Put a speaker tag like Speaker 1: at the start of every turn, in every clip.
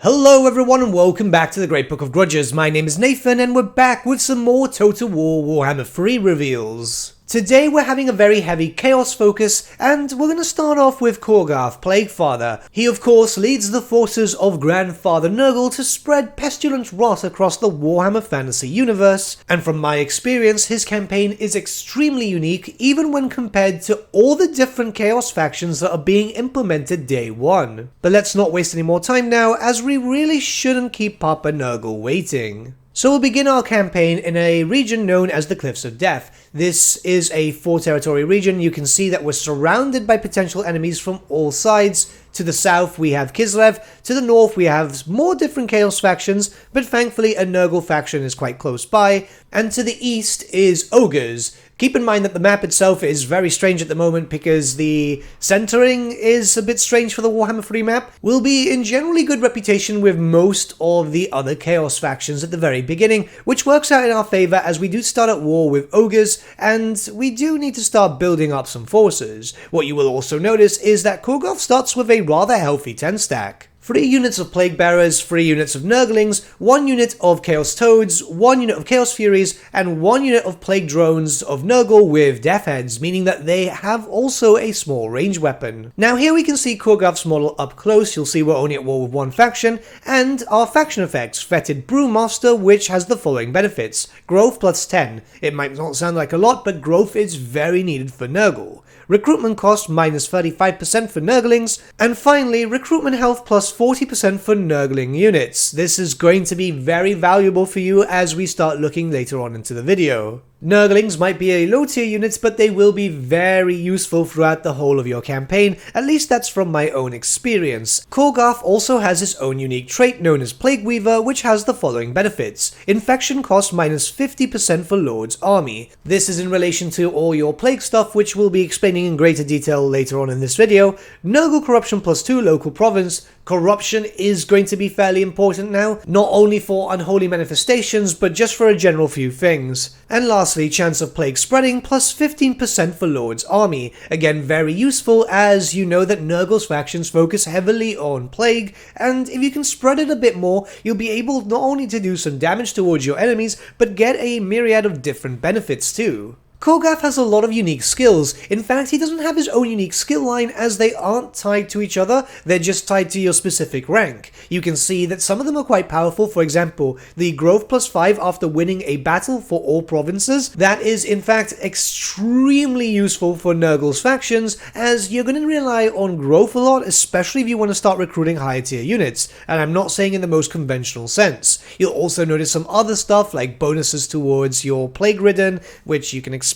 Speaker 1: Hello everyone and welcome back to the Great Book of Grudges. My name is Nathan and we're back with some more Total War Warhammer 3 reveals. Today we're having a very heavy chaos focus and we're going to start off with Ku'Gath, Plaguefather. He of course leads the forces of Grandfather Nurgle to spread pestilent rot across the Warhammer fantasy universe, and from my experience his campaign is extremely unique even when compared to all the different chaos factions that are being implemented day one. But let's not waste any more time now, as we really shouldn't keep Papa Nurgle waiting. So we'll begin our campaign in a region known as the Cliffs of Death. This is a 4-territory region. You can see that we're surrounded by potential enemies from all sides. To the south we have Kislev, to the north we have more different chaos factions, but thankfully a Nurgle faction is quite close by, and to the east is Ogres. Keep in mind that the map itself is very strange at the moment because the centering is a bit strange for the Warhammer 3 map. We'll be in generally good reputation with most of the other chaos factions at the very beginning, which works out in our favour as we do start at war with Ogres, and we do need to start building up some forces. What you will also notice is that Ku'Gath starts with a rather healthy 10 stack. 3 units of Plague Bearers, 3 units of Nurglings, 1 unit of Chaos Toads, 1 unit of Chaos Furies, and 1 unit of Plague Drones of Nurgle with Death Heads, meaning that they have also a small range weapon. Now here we can see Ku'Gath's model up close. You'll see we're only at war with one faction, and our faction effects: Fetid Brewmaster, which has the following benefits: growth plus 10. It might not sound like a lot, but growth is very needed for Nurgle. Recruitment cost minus 35% for Nurglings, and finally recruitment health plus 40% for Nurgling units. This is going to be very valuable for you as we start looking later on into the video. Nurglings might be a low tier unit, but they will be very useful throughout the whole of your campaign, at least that's from my own experience. Ku'Gath also has its own unique trait known as Plague Weaver, which has the following benefits: infection cost minus 50% for Lord's Army. This is in relation to all your plague stuff, which we'll be explaining in greater detail later on in this video. Nurgle corruption plus 2 local province. Corruption is going to be fairly important now, not only for Unholy Manifestations, but just for a general few things. And lastly, chance of plague spreading plus 15% for Lord's Army. Again, very useful, as you know that Nurgle's factions focus heavily on plague, and if you can spread it a bit more, you'll be able not only to do some damage towards your enemies, but get a myriad of different benefits too. Ku'Gath has a lot of unique skills. In fact, he doesn't have his own unique skill line, as they aren't tied to each other, they're just tied to your specific rank. You can see that some of them are quite powerful. For example, the growth plus 5 after winning a battle for all provinces. That is in fact extremely useful for Nurgle's factions, as you're going to rely on growth a lot, especially if you want to start recruiting higher tier units, and I'm not saying in the most conventional sense. You'll also notice some other stuff like bonuses towards your Plague Ridden, which you can expect,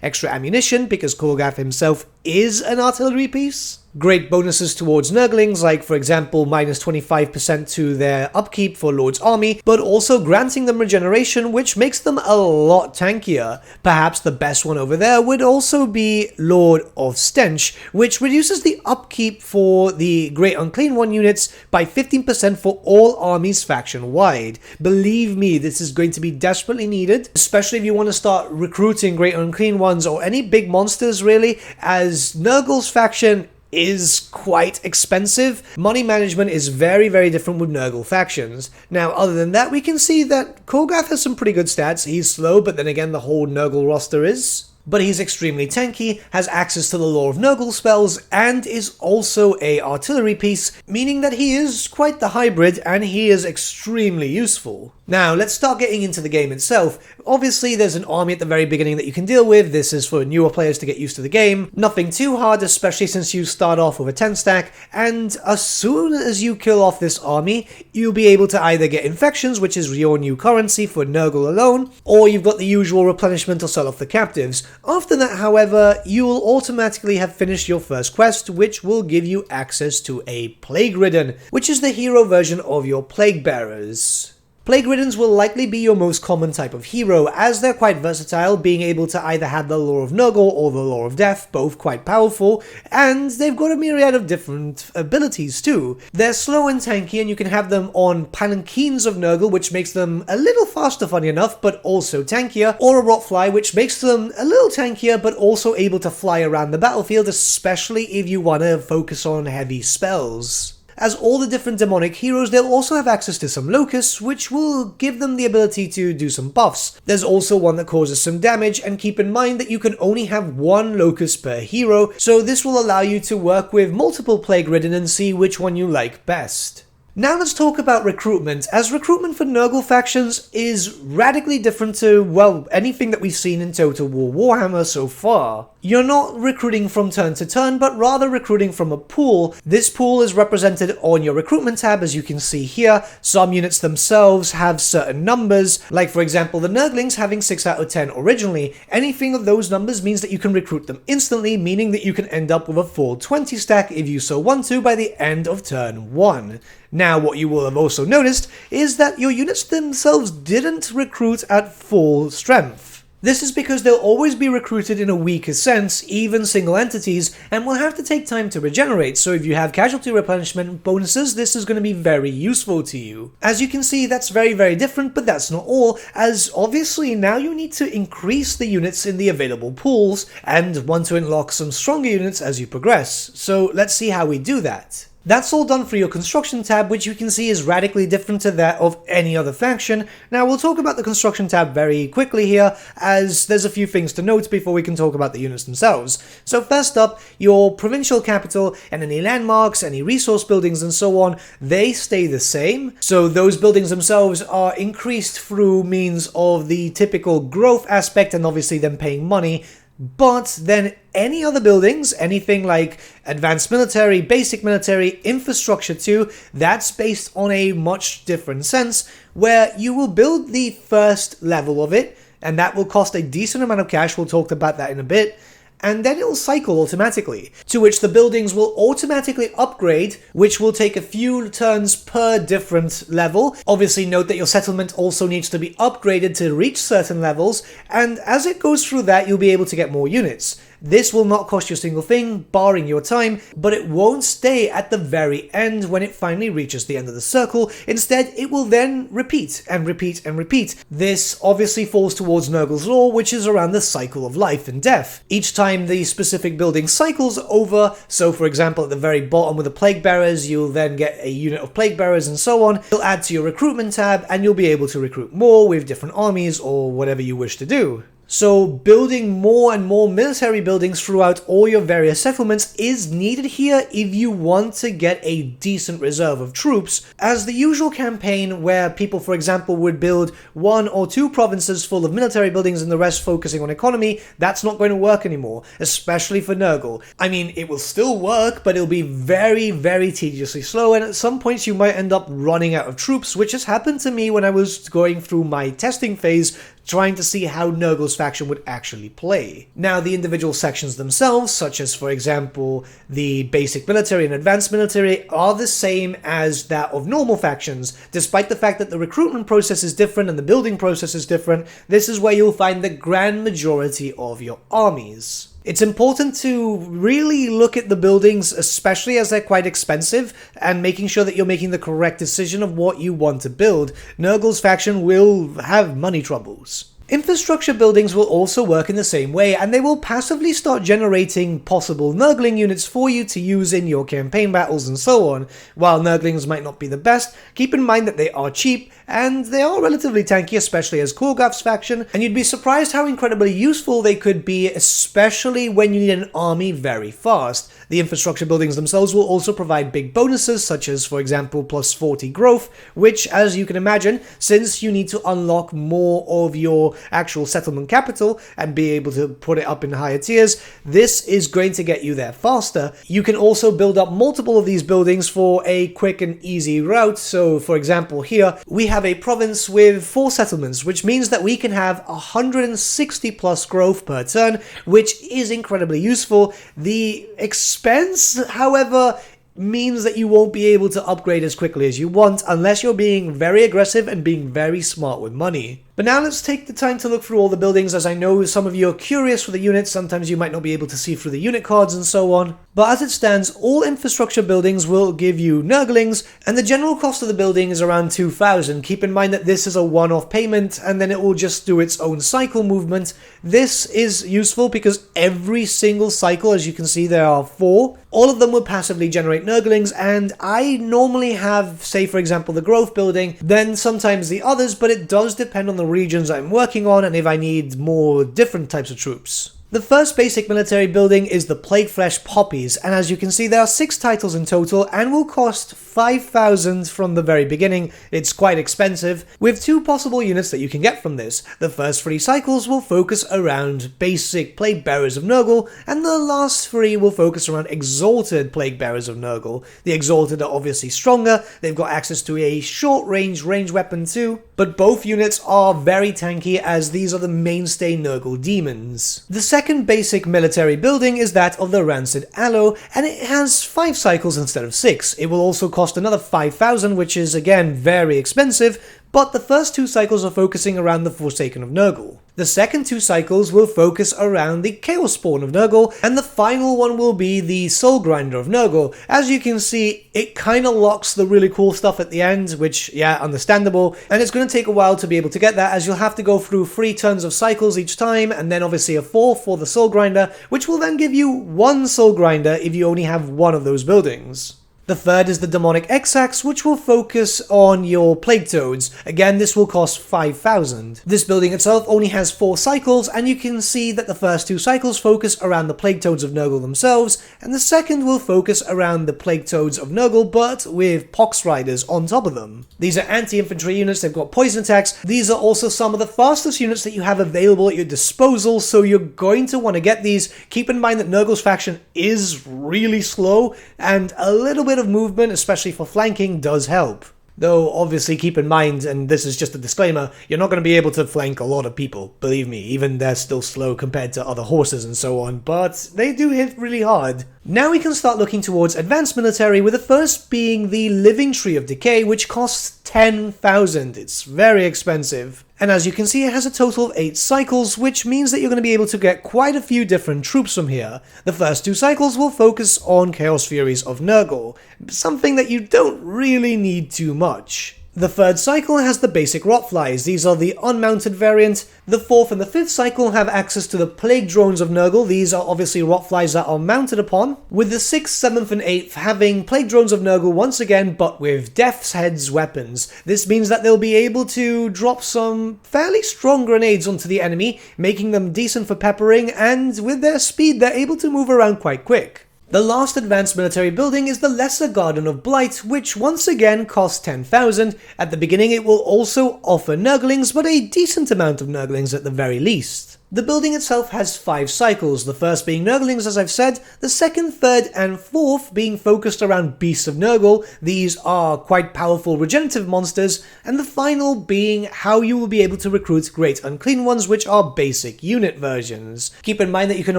Speaker 1: extra ammunition because Ku'Gath himself is an artillery piece. Great bonuses towards Nurglings, like for example minus 25% to their upkeep for Lord's Army, but also granting them regeneration, which makes them a lot tankier. Perhaps the best one over there would also be Lord of Stench, which reduces the upkeep for the Great Unclean One units by 15% for all armies faction-wide. Believe me, this is going to be desperately needed, especially if you want to start recruiting Great Unclean Ones or any big monsters really, as Nurgle's faction is quite expensive. Money management is very different with Nurgle factions. Now, other than that, we can see that Ku'Gath has some pretty good stats. He's slow, but then again, the whole Nurgle roster is. But he's extremely tanky, has access to the Law of Nurgle spells, and is also a artillery piece, meaning that he is quite the hybrid, and he is extremely useful. Now, let's start getting into the game itself. Obviously, there's an army at the very beginning that you can deal with. This is for newer players to get used to the game. Nothing too hard, especially since you start off with a 10 stack, and as soon as you kill off this army, you'll be able to either get infections, which is your new currency for Nurgle alone, or you've got the usual replenishment or sell off the captives. After that, however, you will automatically have finished your first quest, which will give you access to a Plague Ridden, which is the hero version of your Plague Bearers. Plague Riddens will likely be your most common type of hero, as they're quite versatile, being able to either have the Law of Nurgle or the Law of Death, both quite powerful, and they've got a myriad of different abilities too. They're slow and tanky, and you can have them on Palanquins of Nurgle, which makes them a little faster, funny enough, but also tankier, or a Rotfly, which makes them a little tankier, but also able to fly around the battlefield, especially if you want to focus on heavy spells. As all the different demonic heroes, they'll also have access to some locusts, which will give them the ability to do some buffs. There's also one that causes some damage, and keep in mind that you can only have one locust per hero, so this will allow you to work with multiple plague ridden and see which one you like best. Now let's talk about recruitment, as recruitment for Nurgle factions is radically different to, well, anything that we've seen in Total War Warhammer so far. You're not recruiting from turn to turn, but rather recruiting from a pool. This pool is represented on your recruitment tab, as you can see here. Some units themselves have certain numbers, like for example the Nurglings having 6 out of 10 originally. Anything of those numbers means that you can recruit them instantly, meaning that you can end up with a full 20 stack if you so want to by the end of turn 1. Now, what you will have also noticed is that your units themselves didn't recruit at full strength. This is because they'll always be recruited in a weaker sense, even single entities, and will have to take time to regenerate, so if you have casualty replenishment bonuses, this is going to be very useful to you. As you can see, that's very different, but that's not all, as obviously now you need to increase the units in the available pools, and want to unlock some stronger units as you progress, so let's see how we do that. That's all done for your construction tab, which you can see is radically different to that of any other faction. Now we'll talk about the construction tab very quickly here, as there's a few things to note before we can talk about the units themselves. So first up, your provincial capital and any landmarks, any resource buildings and so on, they stay the same. So those buildings themselves are increased through means of the typical growth aspect and obviously them paying money. But then any other buildings, anything like advanced military, basic military, infrastructure too, that's based on a much different sense, where you will build the first level of it, and that will cost a decent amount of cash, we'll talk about that in a bit, and then it'll cycle automatically, to which the buildings will automatically upgrade, which will take a few turns per different level. Obviously note that your settlement also needs to be upgraded to reach certain levels, and as it goes through that, you'll be able to get more units. This will not cost you a single thing, barring your time, but it won't stay at the very end when it finally reaches the end of the circle. Instead, it will then repeat and repeat and repeat. This obviously falls towards Nurgle's law, which is around the cycle of life and death. Each time the specific building cycles over, so for example at the very bottom with the plague bearers, you'll then get a unit of plague bearers and so on. You'll add to your recruitment tab and you'll be able to recruit more with different armies or whatever you wish to do. So building more and more military buildings throughout all your various settlements is needed here if you want to get a decent reserve of troops, as the usual campaign where people, for example, would build 1 or 2 provinces full of military buildings and the rest focusing on economy, that's not going to work anymore, especially for Nurgle. I mean, it will still work, but it'll be very tediously slow, and at some points you might end up running out of troops, which has happened to me when I was going through my testing phase trying to see how Nurgle's faction would actually play. Now, the individual sections themselves, such as, for example, the basic military and advanced military, are the same as that of normal factions. Despite the fact that the recruitment process is different and the building process is different, this is where you'll find the grand majority of your armies. It's important to really look at the buildings, especially as they're quite expensive, and making sure that you're making the correct decision of what you want to build. Nurgle's faction will have money troubles. Infrastructure buildings will also work in the same way, and they will passively start generating possible Nurgling units for you to use in your campaign battles and so on. While Nurglings might not be the best, keep in mind that they are cheap, and they are relatively tanky, especially as Ku'Gath's faction, and you'd be surprised how incredibly useful they could be, especially when you need an army very fast. The infrastructure buildings themselves will also provide big bonuses, such as, for example, plus 40 growth, which, as you can imagine, since you need to unlock more of your actual settlement capital and be able to put it up in higher tiers, this is going to get you there faster. You can also build up multiple of these buildings for a quick and easy route. So, for example, here we have a province with 4 settlements, which means that we can have 160 plus growth per turn, which is incredibly useful. The expense, however, means that you won't be able to upgrade as quickly as you want unless you're being very aggressive and being very smart with money. But now let's take the time to look through all the buildings, as I know some of you are curious for the units, sometimes you might not be able to see through the unit cards and so on. But as it stands, all infrastructure buildings will give you Nurglings, and the general cost of the building is around 2,000. Keep in mind that this is a one-off payment, and then it will just do its own cycle movement. This is useful because every single cycle, as you can see there are 4, all of them will passively generate Nurglings, and I normally have, say for example, the growth building, then sometimes the others, but it does depend on the regions I'm working on and if I need more different types of troops. The first basic military building is the Plagueflesh Poppies, and as you can see there are 6 titles in total and will cost 5,000 from the very beginning. It's quite expensive, with 2 possible units that you can get from this. The first 3 cycles will focus around basic Plague Bearers of Nurgle, and the last 3 will focus around Exalted Plague Bearers of Nurgle. The Exalted are obviously stronger, they've got access to a short-range weapon too, but both units are very tanky as these are the mainstay Nurgle demons. The second basic military building is that of the Rancid Aloe, and it has 5 cycles instead of 6. It will also cost another 5,000, which is again very expensive, but the first 2 cycles are focusing around the Forsaken of Nurgle. The second 2 cycles will focus around the Chaos Spawn of Nurgle, and the final one will be the Soul Grinder of Nurgle. As you can see, it kinda locks the really cool stuff at the end, which, yeah, understandable, and it's gonna take a while to be able to get that, as you'll have to go through 3 turns of cycles each time, and then obviously a 4th for the Soul Grinder, which will then give you 1 Soul Grinder if you only have 1 of those buildings. The third is the Demonic Exax, which will focus on your Plague Toads. Again, this will cost 5,000. This building itself only has 4 cycles, and you can see that the first 2 cycles focus around the Plague Toads of Nurgle themselves, and the second will focus around the Plague Toads of Nurgle, but with Pox Riders on top of them. These are anti-infantry units, they've got poison attacks. These are also some of the fastest units that you have available at your disposal, so you're going to want to get these. Keep in mind that Nurgle's faction is really slow, and a little bit of movement, especially for flanking, does help. Though obviously keep in mind, and this is just a disclaimer, you're not going to be able to flank a lot of people, believe me, even they're still slow compared to other horses and so on, but they do hit really hard. Now we can start looking towards advanced military, with the first being the Living Tree of Decay, which costs 10,000. It's very expensive. And as you can see, it has a total of 8 cycles, which means that you're going to be able to get quite a few different troops from here. The first 2 cycles will focus on Chaos Furies of Nurgle, something that you don't really need too much. The third cycle has the basic Rotflies. These are the unmounted variant. The fourth and the fifth cycle have access to the Plague Drones of Nurgle. These are obviously Rotflies that are mounted upon, with the 6th, 7th and 8th having Plague Drones of Nurgle once again, but with Death's Heads weapons. This means that they'll be able to drop some fairly strong grenades onto the enemy, making them decent for peppering, and with their speed they're able to move around quite quick. The last advanced military building is the Lesser Garden of Blight, which once again costs 10,000. At the beginning it will also offer Nurglings, but a decent amount of Nurglings at the very least. The building itself has 5 cycles, the first being Nurglings as I've said, the second, third and fourth being focused around Beasts of Nurgle. These are quite powerful regenerative monsters, and the final being how you will be able to recruit Great Unclean Ones, which are basic unit versions. Keep in mind that you can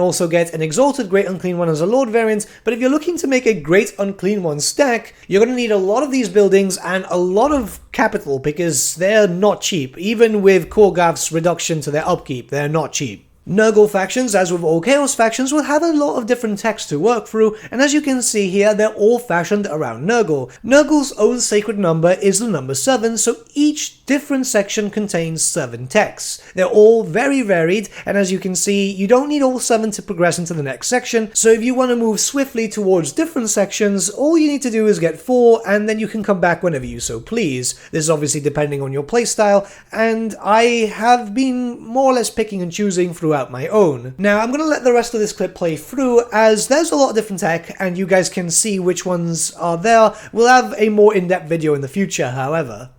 Speaker 1: also get an Exalted Great Unclean One as a Lord variant, but if you're looking to make a Great Unclean One stack, you're going to need a lot of these buildings and a lot of capital, because they're not cheap. Even with Ku'Gath's reduction to their upkeep, they're not cheap. Nurgle factions, as with all Chaos factions, will have a lot of different texts to work through, and as you can see here, they're all fashioned around Nurgle. Nurgle's own sacred number is the number 7, so each different section contains 7 texts. They're all very varied, and as you can see, you don't need all 7 to progress into the next section, so if you want to move swiftly towards different sections, all you need to do is get 4, and then you can come back whenever you so please. This is obviously depending on your playstyle, and I have been more or less picking and choosing throughout my own. Now I'm going to let the rest of this clip play through, as there's a lot of different tech and you guys can see which ones are there. We'll have a more in-depth video in the future, however.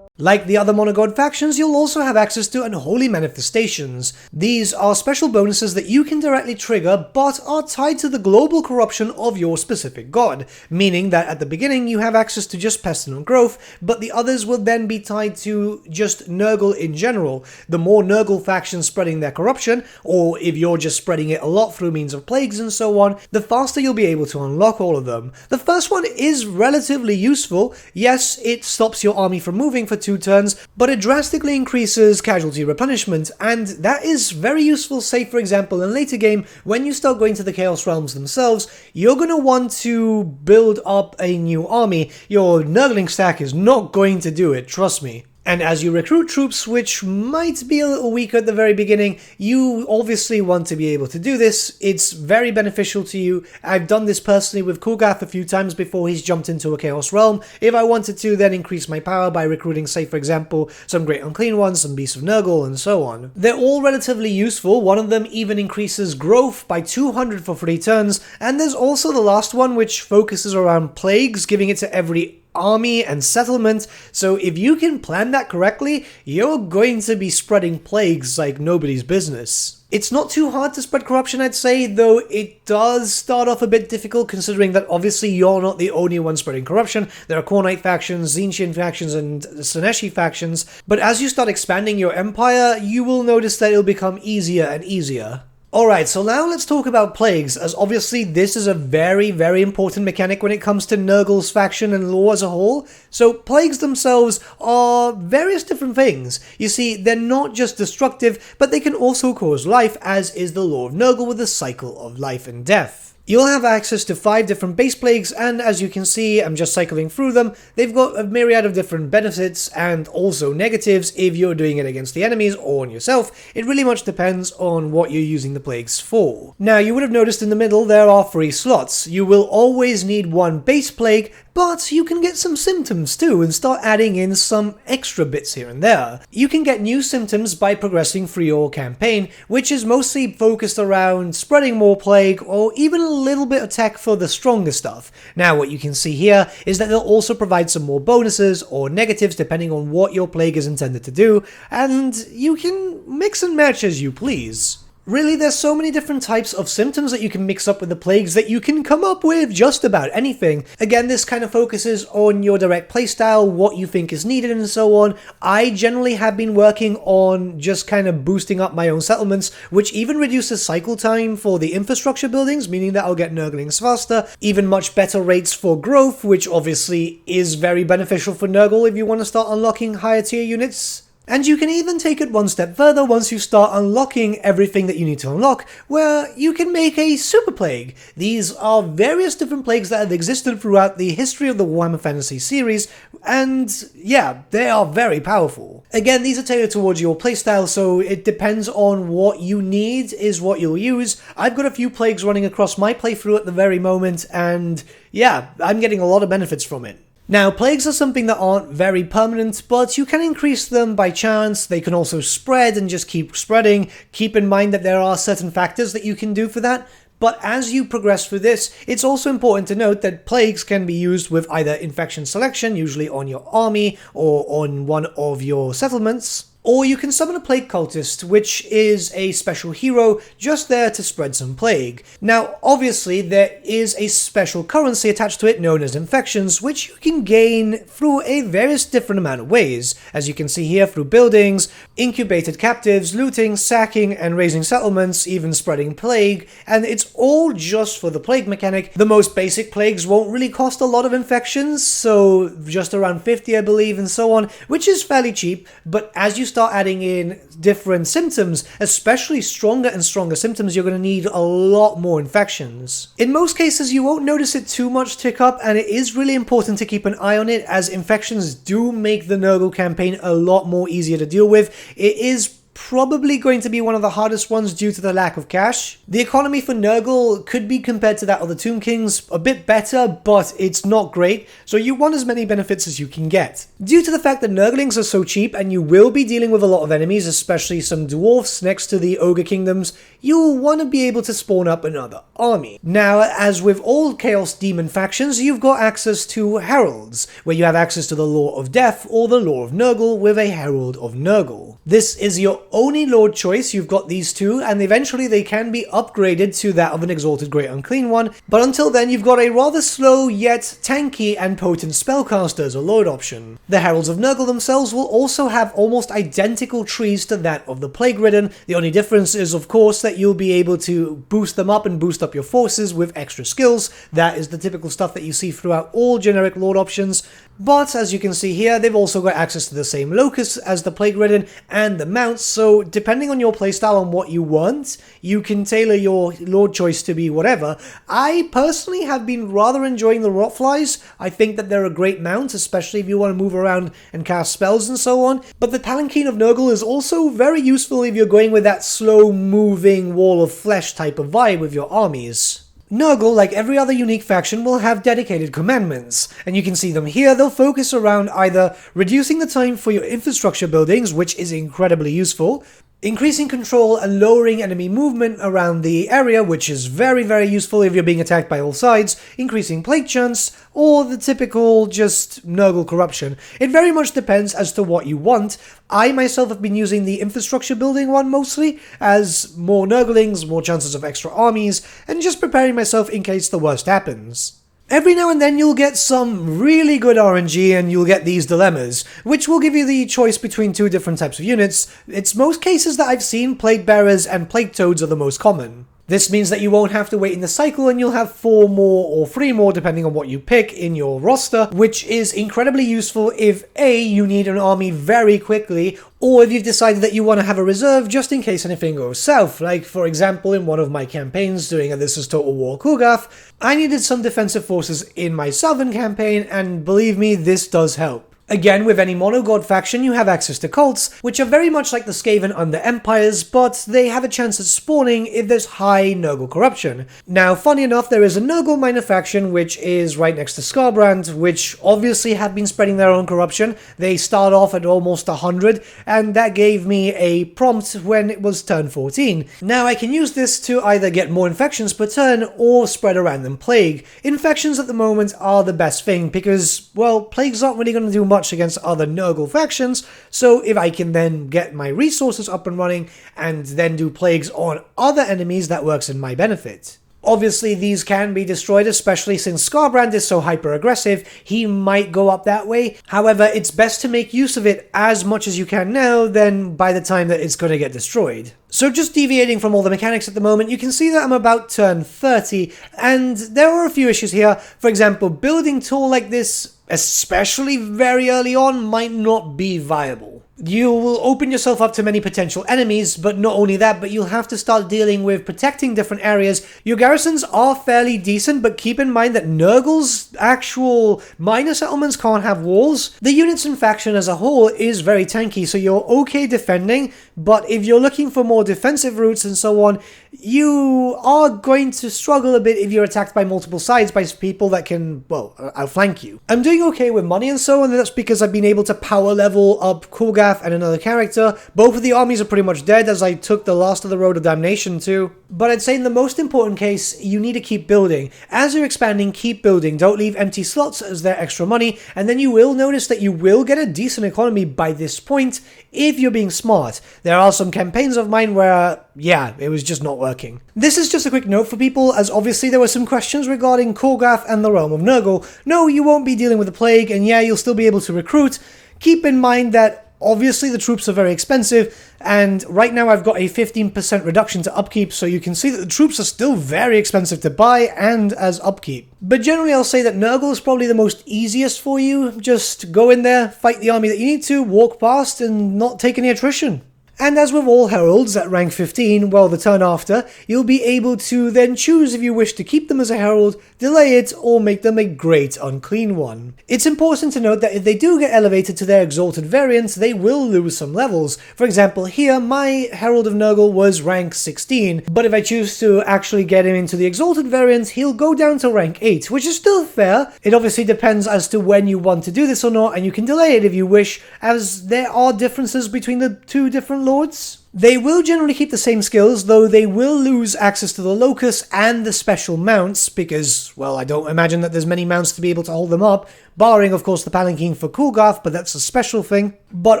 Speaker 1: Like the other monogod factions, you'll also have access to Unholy Manifestations. These are special bonuses that you can directly trigger, but are tied to the global corruption of your specific god, meaning that at the beginning you have access to just pestilent growth, but the others will then be tied to just Nurgle in general. The more Nurgle factions spreading their corruption, or if you're just spreading it a lot through means of plagues and so on, the faster you'll be able to unlock all of them. The first one is relatively useful. Yes, it stops your army from moving for 2 turns, but it drastically increases casualty replenishment, and that is very useful, say for example in later game, when you start going to the Chaos Realms themselves, you're going to want to build up a new army. Your Nurgling stack is not going to do it, trust me. And as you recruit troops, which might be a little weaker at the very beginning, you obviously want to be able to do this. It's very beneficial to you. I've done this personally with Ku'Gath a few times before he's jumped into a Chaos Realm. If I wanted to then increase my power by recruiting, say for example, some Great Unclean Ones, some Beasts of Nurgle, and so on. They're all relatively useful. One of them even increases growth by 200 for 3 turns, and there's also the last one which focuses around plagues, giving it to every army and settlement, so if you can plan that correctly, you're going to be spreading plagues like nobody's business. It's not too hard to spread corruption, I'd say, though it does start off a bit difficult considering that obviously you're not the only one spreading corruption. There are Khornite factions, Tzeentchian factions, and Slaaneshi factions, but as you start expanding your empire, you will notice that it'll become easier and easier. Alright, so now let's talk about plagues, as obviously this is a very, very important mechanic when it comes to Nurgle's faction and lore as a whole. So plagues themselves are various different things. You see, they're not just destructive, but they can also cause life, as is the lore of Nurgle with the cycle of life and death. You'll have access to 5 different base plagues, and as you can see, I'm just cycling through them, they've got a myriad of different benefits and also negatives if you're doing it against the enemies or on yourself. It really much depends on what you're using the plagues for. Now, you would have noticed in the middle there are 3 slots. You will always need 1 base plague, but you can get some symptoms too and start adding in some extra bits here and there. You can get new symptoms by progressing through your campaign, which is mostly focused around spreading more plague or even a little bit of tech for the stronger stuff. Now what you can see here is that they'll also provide some more bonuses or negatives depending on what your plague is intended to do, and you can mix and match as you please. Really, there's so many different types of symptoms that you can mix up with the plagues that you can come up with just about anything. Again, this kind of focuses on your direct playstyle, what you think is needed and so on. I generally have been working on just kind of boosting up my own settlements, which even reduces cycle time for the infrastructure buildings, meaning that I'll get Nurglings faster, even much better rates for growth, which obviously is very beneficial for Nurgle if you want to start unlocking higher tier units. And you can even take it one step further once you start unlocking everything that you need to unlock, where you can make a super plague. These are various different plagues that have existed throughout the history of the Warhammer Fantasy series, and yeah, they are very powerful. Again, these are tailored towards your playstyle, so it depends on what you need is what you'll use. I've got a few plagues running across my playthrough at the very moment, and yeah, I'm getting a lot of benefits from it. Now, plagues are something that aren't very permanent, but you can increase them by chance. They can also spread and just keep spreading. Keep in mind that there are certain factors that you can do for that, but as you progress through this, it's also important to note that plagues can be used with either infection selection, usually on your army or on one of your settlements, or you can summon a plague cultist, which is a special hero just there to spread some plague. Now, obviously, there is a special currency attached to it known as infections, which you can gain through a various different amount of ways. As you can see here, through buildings, incubated captives, looting, sacking, and raising settlements, even spreading plague, and it's all just for the plague mechanic. The most basic plagues won't really cost a lot of infections, so just around 50 I believe and so on, which is fairly cheap, but as you start adding in different symptoms, especially stronger and stronger symptoms, you're going to need a lot more infections. In most cases, you won't notice it too much tick up, and it is really important to keep an eye on it, as infections do make the Nurgle campaign a lot more easier to deal with. It is probably going to be one of the hardest ones due to the lack of cash. The economy for Nurgle could be compared to that of the Tomb Kings, a bit better, but it's not great, so you want as many benefits as you can get. Due to the fact that Nurglings are so cheap and you will be dealing with a lot of enemies, especially some dwarfs next to the Ogre Kingdoms, you'll want to be able to spawn up another army. Now, as with all Chaos Demon factions, you've got access to Heralds, where you have access to the Law of Death or the Law of Nurgle with a Herald of Nurgle. This is your only Lord choice. You've got these two, and eventually they can be upgraded to that of an Exalted Great Unclean One, but until then you've got a rather slow yet tanky and potent spellcaster as a Lord option. The Heralds of Nurgle themselves will also have almost identical trees to that of the Plague Ridden. The only difference is, of course, that you'll be able to boost them up and boost up your forces with extra skills. That is the typical stuff that you see throughout all generic Lord options. But as you can see here, they've also got access to the same locus as the Plague Ridden and the mounts, so depending on your playstyle and what you want, you can tailor your Lord choice to be whatever. I personally have been rather enjoying the Rotflies. I think that they're a great mount, especially if you want to move around and cast spells and so on. But the Palanquin of Nurgle is also very useful if you're going with that slow-moving wall of flesh type of vibe with your armies. Nurgle, like every other unique faction, will have dedicated commandments, and you can see them here. They'll focus around either reducing the time for your infrastructure buildings, which is incredibly useful, increasing control and lowering enemy movement around the area, which is very, very useful if you're being attacked by all sides, increasing plague chance, or the typical just Nurgle corruption. It very much depends as to what you want. I myself have been using the infrastructure building one mostly, as more Nurglings, more chances of extra armies, and just preparing myself in case the worst happens. Every now and then you'll get some really good RNG and you'll get these dilemmas, which will give you the choice between two different types of units. It's most cases that I've seen, Plague Bearers and Plague Toads are the most common. This means that you won't have to wait in the cycle and you'll have 4 more or 3 more depending on what you pick in your roster, which is incredibly useful if A, you need an army very quickly, or if you've decided that you want to have a reserve just in case anything goes south. Like, for example, in one of my campaigns doing a This Is Total War Ku'Gath, I needed some defensive forces in my southern campaign, and believe me, this does help. Again, with any monogod faction, you have access to cults, which are very much like the Skaven under Empires, but they have a chance at spawning if there's high Nurgle corruption. Now, funny enough, there is a Nurgle minor faction, which is right next to Skarbrand, which obviously have been spreading their own corruption. They start off at almost 100, and that gave me a prompt when it was turn 14. Now, I can use this to either get more infections per turn, or spread a random plague. Infections at the moment are the best thing, because, well, plagues aren't really going to do much against other Nurgle factions, so if I can then get my resources up and running and then do plagues on other enemies, that works in my benefit. Obviously, these can be destroyed, especially since Skarbrand is so hyper-aggressive, he might go up that way. However, it's best to make use of it as much as you can now than by the time that it's going to get destroyed. So just deviating from all the mechanics at the moment, you can see that I'm about turn 30, and there are a few issues here. For example, building tall like this, especially very early on, might not be viable. You will open yourself up to many potential enemies, but not only that, but you'll have to start dealing with protecting different areas. Your garrisons are fairly decent, but keep in mind that Nurgle's actual minor settlements can't have walls. The units and faction as a whole is very tanky, so you're okay defending, but if you're looking for more defensive routes and so on, you are going to struggle a bit if you're attacked by multiple sides by people that can, well, outflank you. I'm doing okay with money and so on, and that's because I've been able to power level up Ku'Gath and another character. Both of the armies are pretty much dead, as I took the last of the Road of Damnation too. But I'd say in the most important case, you need to keep building. As you're expanding, keep building. Don't leave empty slots as they're extra money, and then you will notice that you will get a decent economy by this point if you're being smart. There are some campaigns of mine where, yeah, it was just not working. This is just a quick note for people, as obviously there were some questions regarding Ku'Gath and the Realm of Nurgle. No, you won't be dealing with the plague, and yeah, you'll still be able to recruit. Keep in mind that obviously the troops are very expensive, and right now I've got a 15% reduction to upkeep, so you can see that the troops are still very expensive to buy and as upkeep. But generally I'll say that Nurgle is probably the most easiest for you. Just go in there, fight the army that you need to, walk past, and not take any attrition. And as with all heralds at rank 15, well, the turn after, you'll be able to then choose if you wish to keep them as a herald, delay it, or make them a great unclean one. It's important to note that if they do get elevated to their exalted variants, they will lose some levels. For example, here, my Herald of Nurgle was rank 16, but if I choose to actually get him into the exalted variant, he'll go down to rank 8, which is still fair. It obviously depends as to when you want to do this or not, and you can delay it if you wish, as there are differences between the two different lords. They will generally keep the same skills, though they will lose access to the locus and the special mounts, because, well, I don't imagine that there's many mounts to be able to hold them up, barring, of course, the palanquin for Ku'Gath, but that's a special thing. But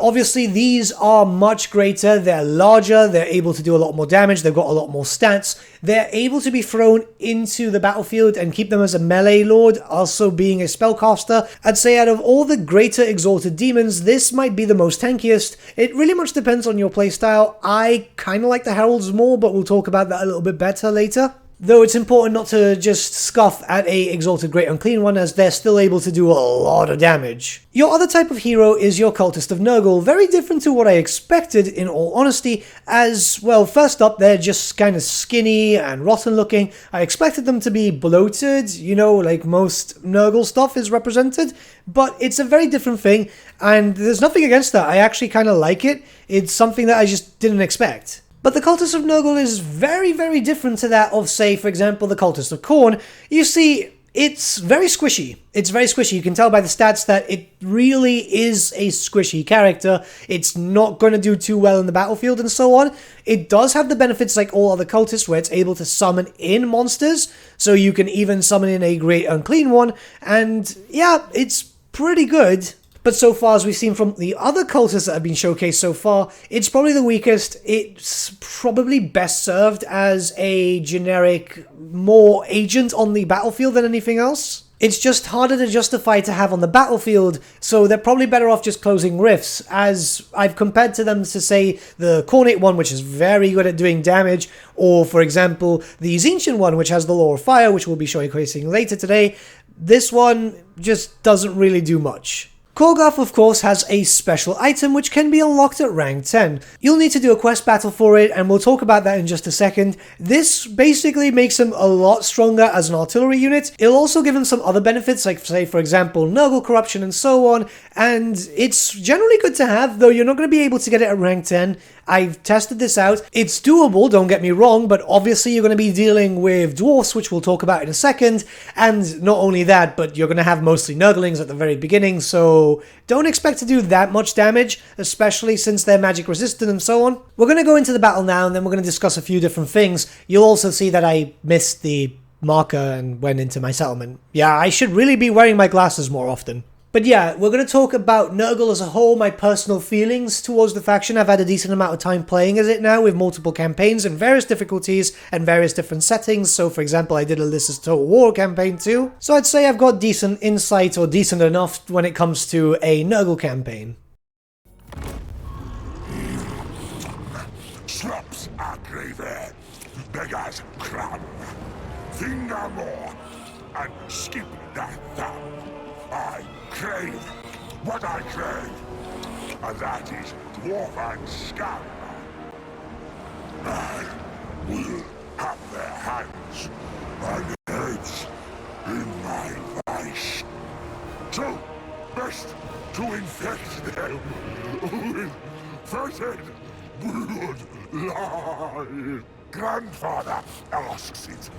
Speaker 1: obviously, these are much greater, they're larger, they're able to do a lot more damage, they've got a lot more stats, they're able to be thrown into the battlefield and keep them as a melee lord, also being a spellcaster. I'd say out of all the greater exalted demons, this might be the most tankiest. It really much depends on your playstyle. I kind of like the heralds more, but we'll talk about that a little bit better later. Though it's important not to just scoff at a Exalted Great Unclean One, as they're still able to do a lot of damage. Your other type of hero is your Cultist of Nurgle, very different to what I expected in all honesty, as, well, first up, they're just kind of skinny and rotten looking. I expected them to be bloated, you know, like most Nurgle stuff is represented, but it's a very different thing, and there's nothing against that. I actually kind of like it. It's something that I just didn't expect. But the Cultist of Nurgle is very, very different to that of, say, for example, the Cultist of Khorne. You see, it's very squishy. It's very squishy. You can tell by the stats that it really is a squishy character. It's not going to do too well in the battlefield and so on. It does have the benefits like all other cultists where it's able to summon in monsters, so you can even summon in a Great Unclean One, and yeah, it's pretty good. But so far, as we've seen from the other cultists that have been showcased so far, it's probably the weakest. It's probably best served as a generic, more agent on the battlefield than anything else. It's just harder to justify to have on the battlefield, so they're probably better off just closing rifts, as I've compared to them to, say, the Cornate one, which is very good at doing damage, or, for example, the Tzeentchian one, which has the Law of Fire, which we'll be showcasing later today. This one just doesn't really do much. Ku'Gath, of course, has a special item which can be unlocked at rank 10. You'll need to do a quest battle for it, and we'll talk about that in just a second. This basically makes him a lot stronger as an artillery unit. It'll also give him some other benefits, like, say, for example, Nurgle corruption and so on, and it's generally good to have, though you're not going to be able to get it at rank 10. I've tested this out. It's doable, don't get me wrong, but obviously you're going to be dealing with dwarfs, which we'll talk about in a second, and not only that, but you're going to have mostly Nurglings at the very beginning, so don't expect to do that much damage, especially since they're magic resistant and so on. We're going to go into the battle now, and then we're going to discuss a few different things. You'll also see that I missed the marker and went into my settlement. Yeah, I should really be wearing my glasses more often. But yeah, we're going to talk about Nurgle as a whole, my personal feelings towards the faction. I've had a decent amount of time playing as it now, with multiple campaigns and various difficulties and various different settings. So for example, I did a This Is Total War campaign too. So I'd say I've got decent insight, or decent enough, when it comes to a Nurgle campaign.
Speaker 2: Slops are gravy, beggars crumb, finger more, and skip that thumb. I crave what I crave, and that is dwarven scum. I will have their hands and heads in my vice. So, best to infect them with fetid blood. Grandfather asks it.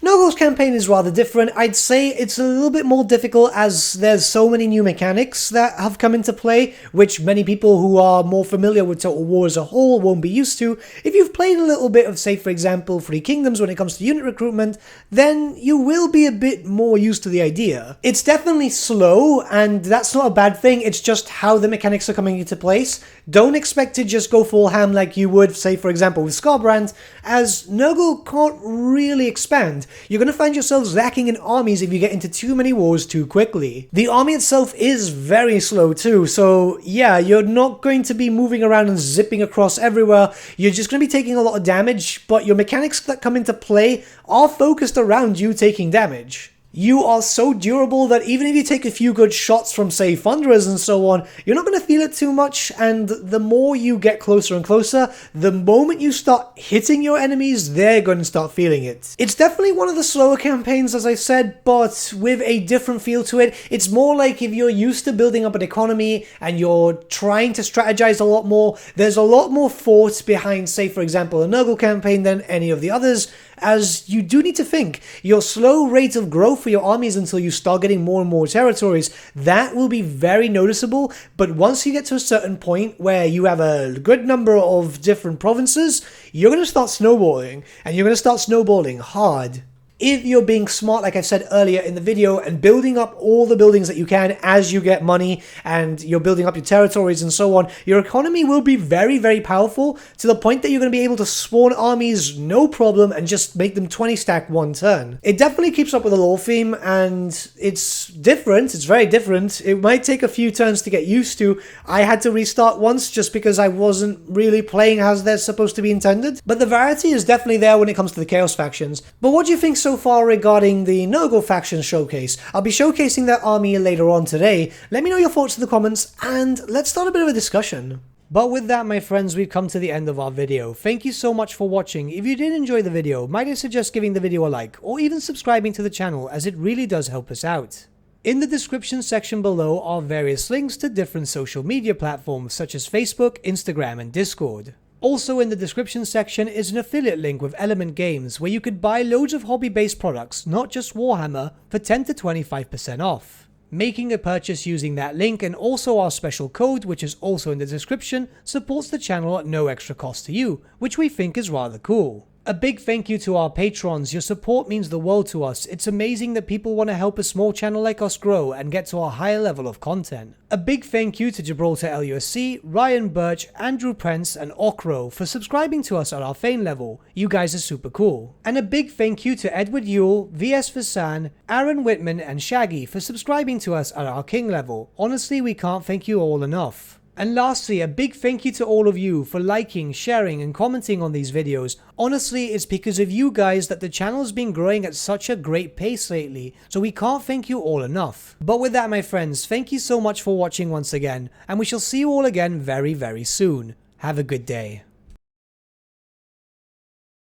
Speaker 1: Nurgle's campaign is rather different. I'd say it's a little bit more difficult as there's so many new mechanics that have come into play, which many people who are more familiar with Total War as a whole won't be used to. If you've played a little bit of, say, for example, Three Kingdoms when it comes to unit recruitment, then you will be a bit more used to the idea. It's definitely slow, and that's not a bad thing, it's just how the mechanics are coming into place. Don't expect to just go full ham like you would, say, for example, with Skarbrand, as Nurgle can't really expand. You're going to find yourselves lacking in armies if you get into too many wars too quickly. The army itself is very slow too, so yeah, you're not going to be moving around and zipping across everywhere. You're just going to be taking a lot of damage, but your mechanics that come into play are focused around you taking damage. You are so durable that even if you take a few good shots from, say, Thunderers and so on, you're not going to feel it too much, and the more you get closer and closer, the moment you start hitting your enemies, they're going to start feeling it. It's definitely one of the slower campaigns, as I said, but with a different feel to it. It's more like if you're used to building up an economy and you're trying to strategize a lot more, there's a lot more thought behind, say, for example, a Nurgle campaign than any of the others, as you do need to think. Your slow rate of growth for your armies until you start getting more and more territories, that will be very noticeable, but once you get to a certain point where you have a good number of different provinces, you're going to start snowballing, and you're going to start snowballing hard. If you're being smart, like I said earlier in the video, and building up all the buildings that you can as you get money, and you're building up your territories and so on, your economy will be very, very powerful, to the point that you're going to be able to spawn armies no problem and just make them 20 stack one turn. It definitely keeps up with the lore theme, and it's different. It's very different. It might take a few turns to get used to. I had to restart once just because I wasn't really playing as they're supposed to be intended, but the variety is definitely there when it comes to the Chaos factions. But what do you think so far regarding the Nurgle faction showcase? I'll be showcasing that army later on today. Let me know your thoughts in the comments, and let's start a bit of a discussion. But with that, my friends, we've come to the end of our video. Thank you so much for watching. If you did enjoy the video, might I suggest giving the video a like, or even subscribing to the channel, as it really does help us out. In the description section below are various links to different social media platforms such as Facebook, Instagram, and Discord. Also in the description section is an affiliate link with Element Games where you could buy loads of hobby-based products, not just Warhammer, for 10 to 25% off. Making a purchase using that link and also our special code, which is also in the description, supports the channel at no extra cost to you, which we think is rather cool. A big thank you to our patrons. Your support means the world to us. It's amazing that people want to help a small channel like us grow and get to a higher level of content. A big thank you to Gibraltar LUSC, Ryan Bertsche, Andrew Prince, and Okro for subscribing to us at our Fane level. You guys are super cool. And a big thank you to Edward Yule, VS Vasan, Aaron Whitman, and Shaggy for subscribing to us at our King level. Honestly, we can't thank you all enough. And lastly, a big thank you to all of you for liking, sharing, and commenting on these videos. Honestly, it's because of you guys that the channel's been growing at such a great pace lately, so we can't thank you all enough. But with that, my friends, thank you so much for watching once again, and we shall see you all again very, very soon. Have a good day.